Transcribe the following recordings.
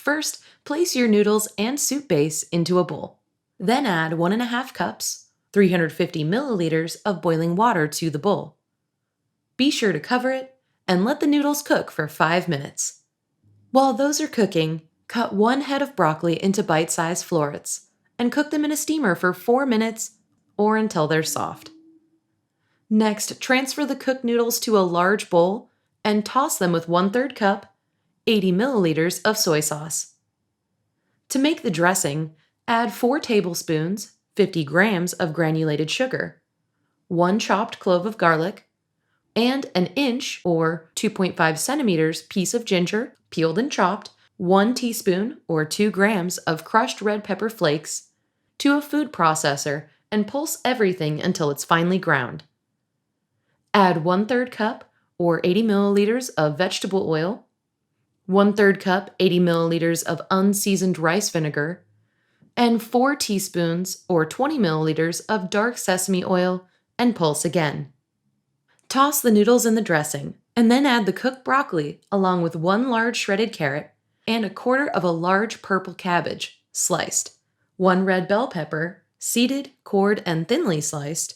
First, place your noodles and soup base into a bowl. Then add 1.5 cups, 350 milliliters of boiling water to the bowl. Be sure to cover it and let the noodles cook for 5 minutes. While those are cooking, cut 1 head of broccoli into bite-sized florets and cook them in a steamer for 4 minutes or until they're soft. Next, transfer the cooked noodles to a large bowl and toss them with 1/3 cup, 80 milliliters of soy sauce. To make the dressing, add 4 tablespoons, 50 grams of granulated sugar, 1 chopped clove of garlic, and an inch or 2.5 centimeters piece of ginger, peeled and chopped, 1 teaspoon or 2 grams of crushed red pepper flakes, to a food processor and pulse everything until it's finely ground. Add 1/3 cup or 80 milliliters of vegetable oil, 1/3 cup 80 milliliters of unseasoned rice vinegar, and 4 teaspoons or 20 milliliters of dark sesame oil and pulse again. Toss the noodles in the dressing and then add the cooked broccoli along with 1 large shredded carrot and 1/4 of a large purple cabbage, sliced, 1 red bell pepper, seeded, cored, and thinly sliced,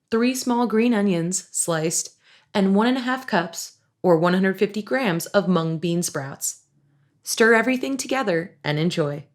3 small green onions, sliced, and 1.5 cups or 150 grams of mung bean sprouts. Stir everything together and enjoy.